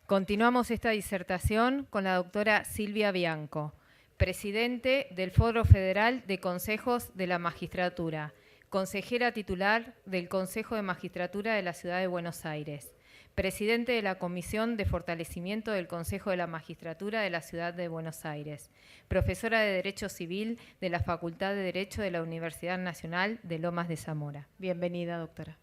Continuamos esta disertación con la doctora Silvia Bianco, presidente del Foro Federal de Consejos de la Magistratura, consejera titular del Consejo de Magistratura de la Ciudad de Buenos Aires, presidente de la Comisión de Fortalecimiento del Consejo de la Magistratura de la Ciudad de Buenos Aires, profesora de Derecho Civil de la Facultad de Derecho de la Universidad Nacional de Lomas de Zamora. Bienvenida, doctora.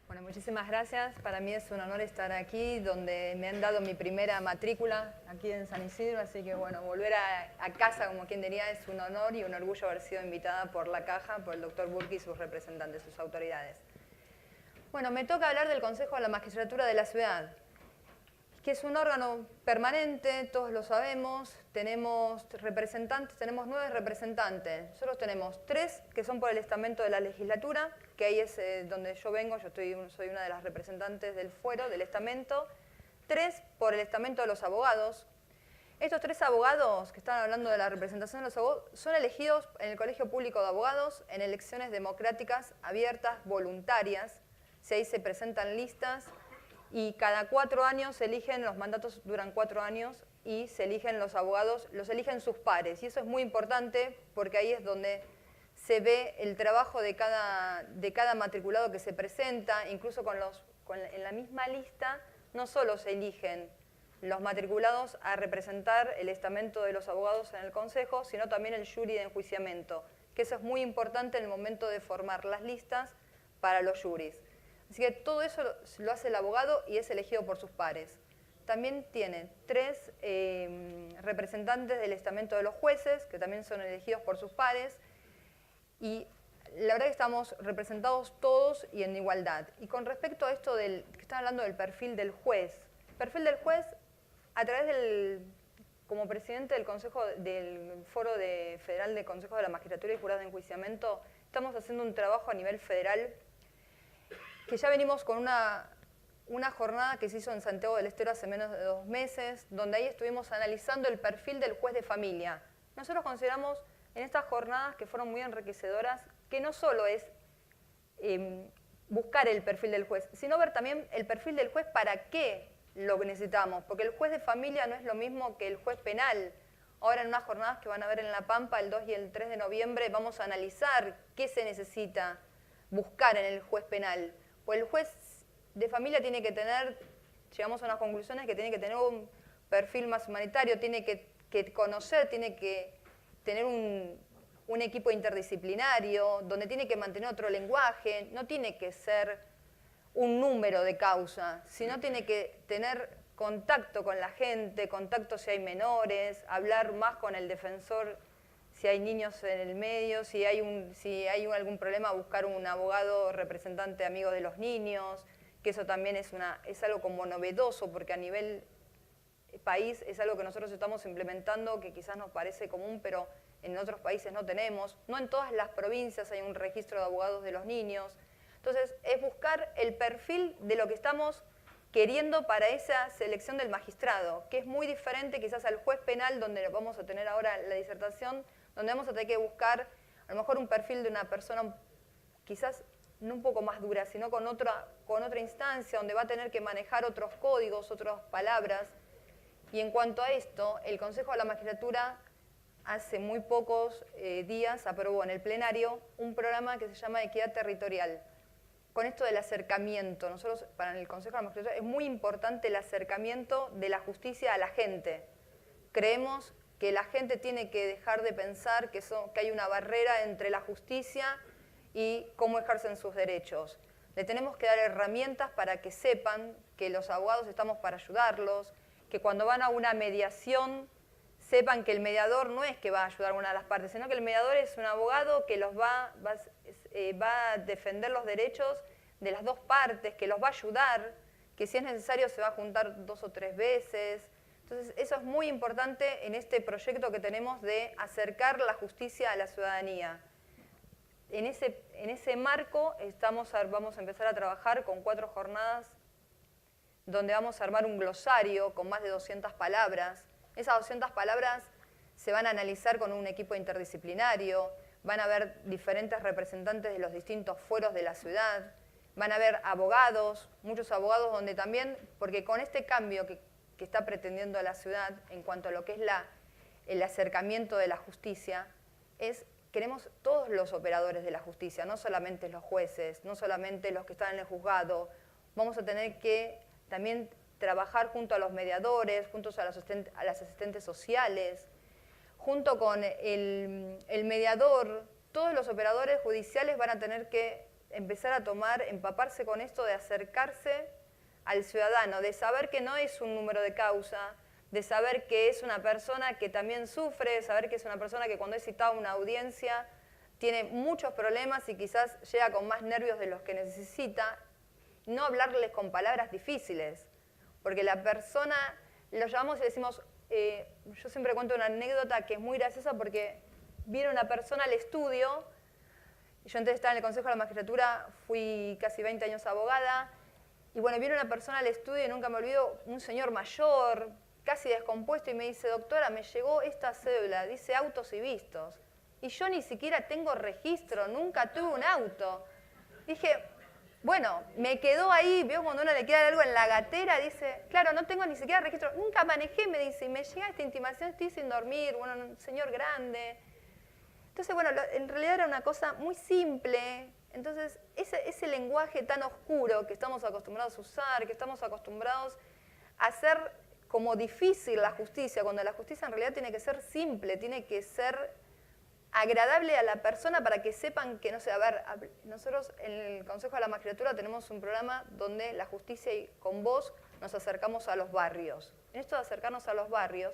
Bueno, muchísimas gracias. Para mí es un honor estar aquí, donde me han dado mi primera matrícula aquí en San Isidro, así que bueno, volver a casa, como quien diría, es un honor y un orgullo haber sido invitada por la Caja, por el doctor Burki y sus representantes, sus autoridades. Bueno, me toca hablar del Consejo de la Magistratura de la Ciudad, que es un órgano permanente, todos lo sabemos, tenemos representantes, tenemos 9 representantes. Nosotros tenemos 3 que son por el estamento de la legislatura, que ahí es donde yo vengo, soy una de las representantes del fuero, del estamento. 3 por el estamento de los abogados. Estos 3 abogados que están hablando de la representación de los abogados son elegidos en el Colegio Público de Abogados en elecciones democráticas, abiertas, voluntarias. Si ahí se presentan listas. Y cada 4 años se eligen, los mandatos duran 4 años, y se eligen los abogados, los eligen sus pares. Y eso es muy importante porque ahí es donde se ve el trabajo de cada matriculado que se presenta, incluso en la misma lista, no solo se eligen los matriculados a representar el estamento de los abogados en el Consejo, sino también el jury de enjuiciamiento, que eso es muy importante en el momento de formar las listas para los juris. Así que todo eso lo hace el abogado y es elegido por sus pares. También tiene 3 representantes del estamento de los jueces, que también son elegidos por sus pares. Y la verdad que estamos representados todos y en igualdad. Y con respecto a esto que están hablando del perfil del juez. El perfil del juez, a través como presidente del Consejo del Foro Federal de Consejos de la Magistratura y Jurados de Enjuiciamiento, estamos haciendo un trabajo a nivel federal que ya venimos con una jornada que se hizo en Santiago del Estero hace menos de 2 meses, donde ahí estuvimos analizando el perfil del juez de familia. Nosotros consideramos en estas jornadas, que fueron muy enriquecedoras, que no solo es buscar el perfil del juez, sino ver también el perfil del juez para qué lo necesitamos, porque el juez de familia no es lo mismo que el juez penal. Ahora en unas jornadas que van a ver en La Pampa el 2 y el 3 de noviembre vamos a analizar qué se necesita buscar en el juez penal. Pues el juez de familia tiene que tener, llegamos a unas conclusiones, que tiene que tener un perfil más humanitario, tiene que conocer, tiene que tener un equipo interdisciplinario, donde tiene que mantener otro lenguaje, no tiene que ser un número de causa, sino tiene que tener contacto con la gente, contacto si hay menores, hablar más con el defensor si hay niños en el medio, si hay algún problema, buscar un abogado representante amigo de los niños, que eso también es algo como novedoso, porque a nivel país es algo que nosotros estamos implementando, que quizás nos parece común, pero en otros países no tenemos. No en todas las provincias hay un registro de abogados de los niños. Entonces, es buscar el perfil de lo que estamos queriendo para esa selección del magistrado, que es muy diferente quizás al juez penal, donde vamos a tener ahora la disertación, donde vamos a tener que buscar a lo mejor un perfil de una persona quizás no un poco más dura, sino con otra instancia, donde va a tener que manejar otros códigos, otras palabras. Y en cuanto a esto, el Consejo de la Magistratura hace muy pocos días aprobó en el plenario un programa que se llama Equidad Territorial. Con esto del acercamiento, nosotros para el Consejo de la Magistratura es muy importante el acercamiento de la justicia a la gente. Creemos que la gente tiene que dejar de pensar que hay una barrera entre la justicia y cómo ejercen sus derechos. Le tenemos que dar herramientas para que sepan que los abogados estamos para ayudarlos, que cuando van a una mediación sepan que el mediador no es que va a ayudar a una de las partes, sino que el mediador es un abogado que los va a defender los derechos de las 2 partes, que los va a ayudar, que si es necesario se va a juntar 2 o 3 veces. Entonces, eso es muy importante en este proyecto que tenemos de acercar la justicia a la ciudadanía. En ese marco vamos a empezar a trabajar con 4 jornadas donde vamos a armar un glosario con más de 200 palabras. Esas 200 palabras se van a analizar con un equipo interdisciplinario, van a haber diferentes representantes de los distintos fueros de la ciudad, van a haber abogados, muchos abogados donde también, porque con este cambio que está pretendiendo la ciudad en cuanto a lo que es el acercamiento de la justicia es, queremos todos los operadores de la justicia, no solamente los jueces, no solamente los que están en el juzgado. Vamos a tener que también trabajar junto a los mediadores, junto a las asistentes sociales, junto con el mediador. Todos los operadores judiciales van a tener que empezar a empaparse con esto de acercarse al ciudadano, de saber que no es un número de causa, de saber que es una persona que también sufre, de saber que es una persona que cuando es citada a una audiencia tiene muchos problemas y quizás llega con más nervios de los que necesita. No hablarles con palabras difíciles, porque la persona, lo llamamos y decimos, yo siempre cuento una anécdota que es muy graciosa porque viene una persona al estudio, yo antes estaba en el Consejo de la Magistratura, fui casi 20 años abogada, y bueno, viene una persona al estudio y nunca me olvido, un señor mayor, casi descompuesto, y me dice, doctora, me llegó esta cédula, dice autos y vistos, y yo ni siquiera tengo registro, nunca tuve un auto. Dije, bueno, me quedó ahí, veo cuando uno le queda algo en la gatera, dice, claro, no tengo ni siquiera registro, nunca manejé, me dice, y me llega esta intimación, estoy sin dormir, bueno, un señor grande. Entonces, bueno, en realidad era una cosa muy simple. Entonces, ese lenguaje tan oscuro que estamos acostumbrados a usar, que estamos acostumbrados a hacer como difícil la justicia, cuando la justicia en realidad tiene que ser simple, tiene que ser agradable a la persona para que sepan que, no sé, a ver, nosotros en el Consejo de la Magistratura tenemos un programa donde la justicia y con vos nos acercamos a los barrios. En esto de acercarnos a los barrios,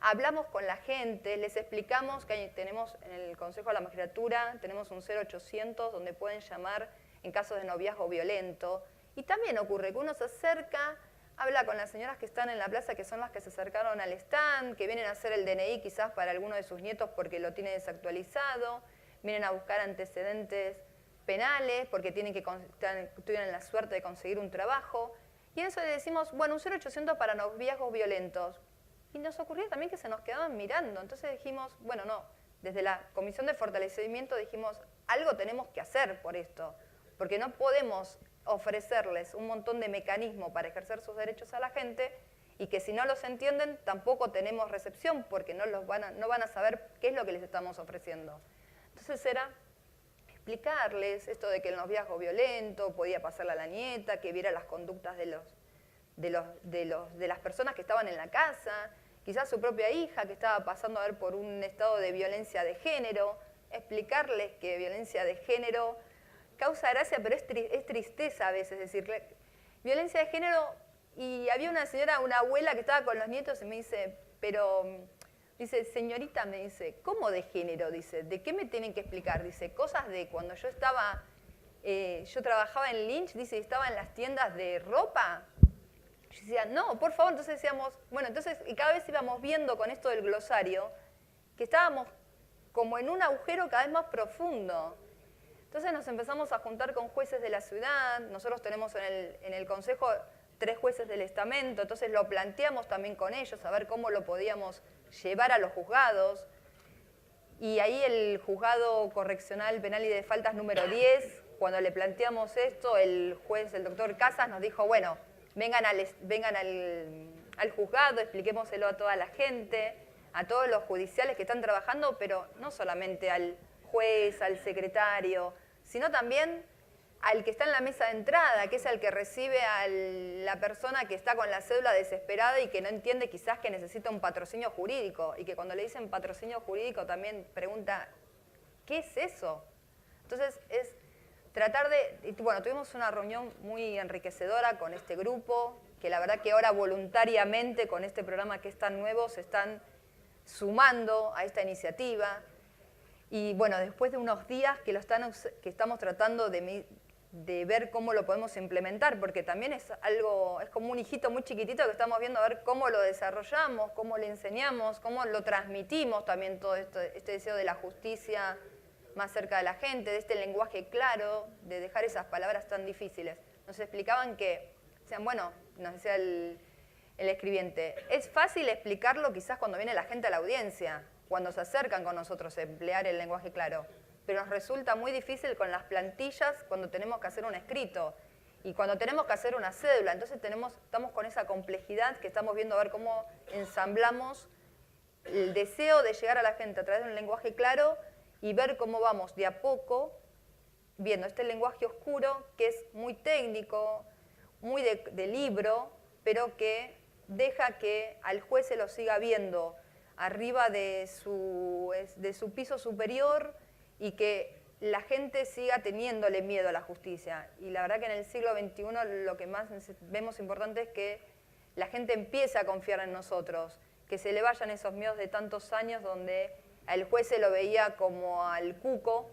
hablamos con la gente, les explicamos que tenemos en el Consejo de la Magistratura, tenemos un 0800 donde pueden llamar en casos de noviazgo violento. Y también ocurre que uno se acerca, habla con las señoras que están en la plaza, que son las que se acercaron al stand, que vienen a hacer el DNI quizás para alguno de sus nietos porque lo tiene desactualizado, vienen a buscar antecedentes penales porque tuvieron la suerte de conseguir un trabajo. Y en eso le decimos, bueno, un 0800 para noviazgos violentos. Y nos ocurrió también que se nos quedaban mirando. Entonces dijimos, bueno, no, desde la Comisión de Fortalecimiento dijimos, algo tenemos que hacer por esto, porque no podemos ofrecerles un montón de mecanismos para ejercer sus derechos a la gente y que si no los entienden tampoco tenemos recepción porque no van a saber qué es lo que les estamos ofreciendo. Entonces era explicarles esto de que el noviazgo violento podía pasarle a la nieta, que viera las conductas de las personas que estaban en la casa, quizás su propia hija que estaba pasando a ver por un estado de violencia de género, explicarles que violencia de género causa gracia, pero es tristeza a veces decirle violencia de género. Y había una señora, una abuela que estaba con los nietos y me dice, dice, señorita, me dice, ¿cómo de género? Dice, ¿de qué me tienen que explicar? Dice, cosas de cuando yo trabajaba en Lynch, dice, estaba en las tiendas de ropa. Yo decía, no, por favor. Entonces decíamos, bueno, y cada vez íbamos viendo con esto del glosario que estábamos como en un agujero cada vez más profundo. Entonces nos empezamos a juntar con jueces de la ciudad, nosotros tenemos en el Consejo 3 jueces del estamento, entonces lo planteamos también con ellos, a ver cómo lo podíamos llevar a los juzgados. Y ahí el Juzgado Correccional Penal y de Faltas número 10, cuando le planteamos esto, el juez, el doctor Casas, nos dijo, bueno, vengan al juzgado, expliquémoselo a toda la gente, a todos los judiciales que están trabajando, pero no solamente al juez, al secretario, sino también al que está en la mesa de entrada, que es el que recibe a la persona que está con la cédula desesperada y que no entiende quizás que necesita un patrocinio jurídico, y que cuando le dicen patrocinio jurídico también pregunta, ¿qué es eso? Entonces es tratar bueno, tuvimos una reunión muy enriquecedora con este grupo, que la verdad que ahora voluntariamente con este programa que es tan nuevo se están sumando a esta iniciativa. Y bueno, después de unos días que estamos tratando de ver cómo lo podemos implementar, porque también es como un hijito muy chiquitito que estamos viendo a ver cómo lo desarrollamos, cómo le enseñamos, cómo lo transmitimos también todo este deseo de la justicia más cerca de la gente, de este lenguaje claro, de dejar esas palabras tan difíciles. Nos explicaban bueno, nos decía el escribiente, es fácil explicarlo quizás cuando viene la gente a la audiencia, cuando se acercan con nosotros a emplear el lenguaje claro, pero nos resulta muy difícil con las plantillas cuando tenemos que hacer un escrito. Y cuando tenemos que hacer una cédula, entonces estamos con esa complejidad que estamos viendo a ver cómo ensamblamos el deseo de llegar a la gente a través de un lenguaje claro y ver cómo vamos de a poco viendo este lenguaje oscuro que es muy técnico, muy de libro, pero que deja que al juez se lo siga viendo arriba de su piso superior y que la gente siga teniéndole miedo a la justicia. Y la verdad que en el siglo XXI lo que más vemos importante es que la gente empiece a confiar en nosotros, que se le vayan esos miedos de tantos años donde al juez se lo veía como al cuco,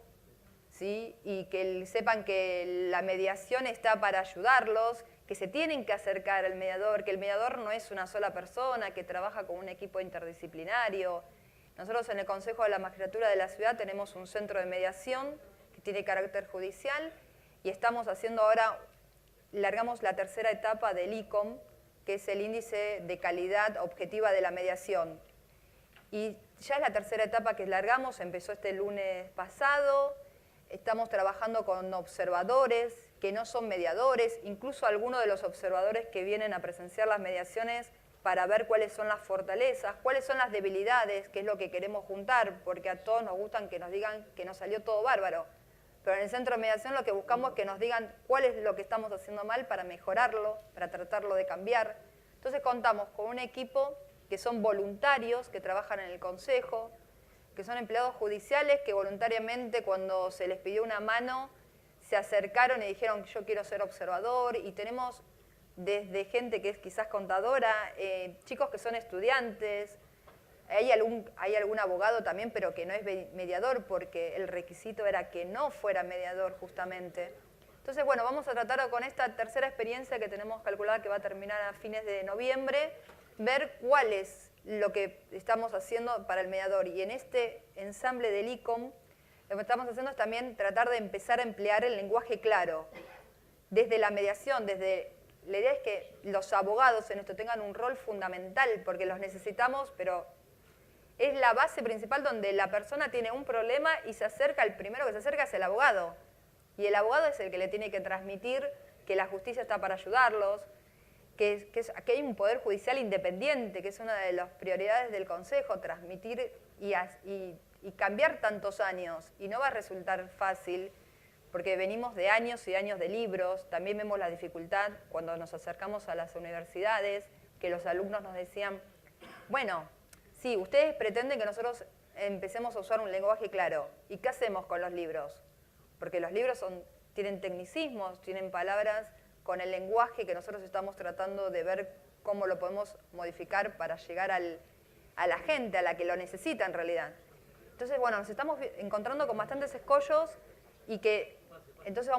¿sí? Y que sepan que la mediación está para ayudarlos, que se tienen que acercar al mediador, que el mediador no es una sola persona, que trabaja con un equipo interdisciplinario. Nosotros en el Consejo de la Magistratura de la Ciudad tenemos un centro de mediación que tiene carácter judicial y estamos haciendo ahora, largamos la tercera etapa del ICOM, que es el índice de calidad objetiva de la mediación. Y ya es la tercera etapa que largamos, empezó este lunes pasado, estamos trabajando con observadores que no son mediadores, incluso algunos de los observadores que vienen a presenciar las mediaciones para ver cuáles son las fortalezas, cuáles son las debilidades, que es lo que queremos juntar, porque a todos nos gustan que nos digan que nos salió todo bárbaro. Pero en el centro de mediación lo que buscamos es que nos digan cuál es lo que estamos haciendo mal para mejorarlo, para tratarlo de cambiar. Entonces contamos con un equipo que son voluntarios, que trabajan en el Consejo, que son empleados judiciales que voluntariamente cuando se les pidió una mano se acercaron y dijeron yo quiero ser observador, y tenemos desde gente que es quizás contadora, chicos que son estudiantes, hay algún abogado también, pero que no es mediador porque el requisito era que no fuera mediador justamente. Entonces, bueno, vamos a tratar con esta tercera experiencia que tenemos calculada que va a terminar a fines de noviembre, ver cuál es lo que estamos haciendo para el mediador. Y en este ensamble del ICOM, lo que estamos haciendo es también tratar de empezar a emplear el lenguaje claro. Desde la mediación, la idea es que los abogados en esto tengan un rol fundamental, porque los necesitamos, pero es la base principal donde la persona tiene un problema y el primero que se acerca es el abogado. Y el abogado es el que le tiene que transmitir que la justicia está para ayudarlos, que hay un poder judicial independiente, que es una de las prioridades del Consejo, transmitir y cambiar tantos años. Y no va a resultar fácil, porque venimos de años y años de libros. También vemos la dificultad cuando nos acercamos a las universidades, que los alumnos nos decían, bueno, sí, ustedes pretenden que nosotros empecemos a usar un lenguaje claro. ¿Y qué hacemos con los libros? Porque los libros tienen tecnicismos, tienen palabras con el lenguaje que nosotros estamos tratando de ver cómo lo podemos modificar para llegar a la gente, a la que lo necesita en realidad. Entonces, bueno, nos estamos encontrando con bastantes escollos y que entonces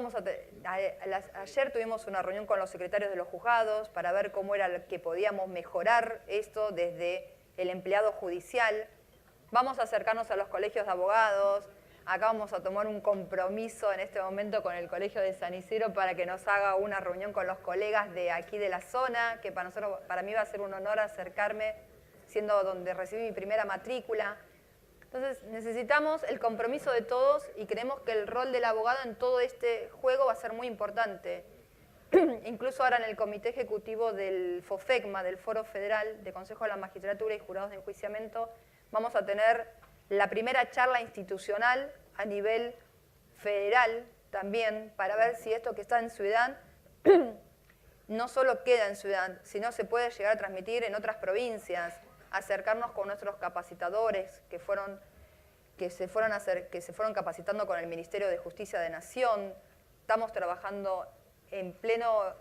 ayer tuvimos una reunión con los secretarios de los juzgados para ver cómo era que podíamos mejorar esto desde el empleado judicial. Vamos a acercarnos a los colegios de abogados. Acá vamos a tomar un compromiso en este momento con el Colegio de San Isidro para que nos haga una reunión con los colegas de aquí de la zona, que para mí va a ser un honor acercarme, siendo donde recibí mi primera matrícula. Entonces necesitamos el compromiso de todos y creemos que el rol del abogado en todo este juego va a ser muy importante. Incluso ahora en el Comité Ejecutivo del FOFECMA, del Foro Federal de Consejo de la Magistratura y Jurados de Enjuiciamiento, vamos a tener la primera charla institucional a nivel federal también, para ver si esto que está en Ciudad no solo queda en Ciudad, sino se puede llegar a transmitir en otras provincias, acercarnos con nuestros capacitadores que se fueron capacitando con el Ministerio de Justicia de Nación. Estamos trabajando en pleno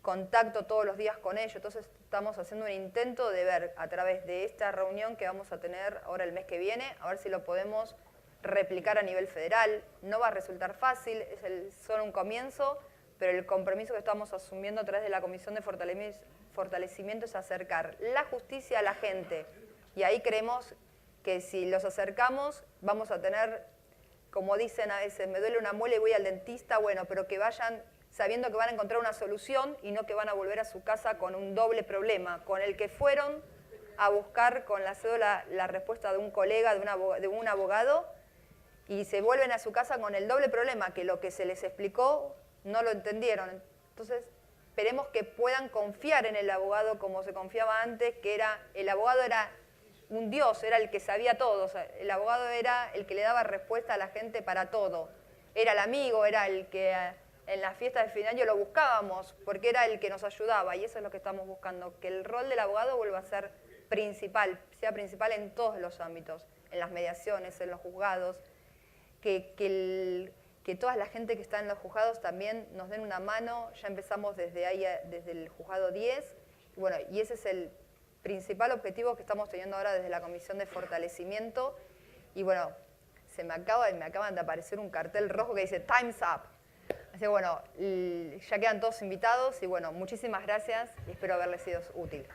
contacto todos los días con ellos, entonces estamos haciendo un intento de ver a través de esta reunión que vamos a tener ahora el mes que viene, a ver si lo podemos replicar a nivel federal. No va a resultar fácil, es solo un comienzo, pero el compromiso que estamos asumiendo a través de la Comisión de Fortalecimiento es acercar la justicia a la gente. Y ahí creemos que si los acercamos vamos a tener, como dicen a veces, me duele una muela y voy al dentista, bueno, pero que vayan sabiendo que van a encontrar una solución y no que van a volver a su casa con un doble problema, con el que fueron a buscar con la cédula la respuesta de un colega, de un abogado, y se vuelven a su casa con el doble problema, que lo que se les explicó no lo entendieron. Entonces, esperemos que puedan confiar en el abogado como se confiaba antes, que el abogado era un dios, era el que sabía todo. O sea, el abogado era el que le daba respuesta a la gente para todo. Era el amigo, era el que en las fiestas de fin de año lo buscábamos, porque era el que nos ayudaba, y eso es lo que estamos buscando, que el rol del abogado vuelva a ser principal, sea principal en todos los ámbitos, en las mediaciones, en los juzgados, que toda la gente que está en los juzgados también nos den una mano. Ya empezamos desde ahí, desde el juzgado 10, y bueno, y ese es el principal objetivo que estamos teniendo ahora desde la Comisión de Fortalecimiento. Y bueno, me acaban de aparecer un cartel rojo que dice Time's Up. Así que bueno, ya quedan todos invitados y bueno, muchísimas gracias y espero haberles sido útil.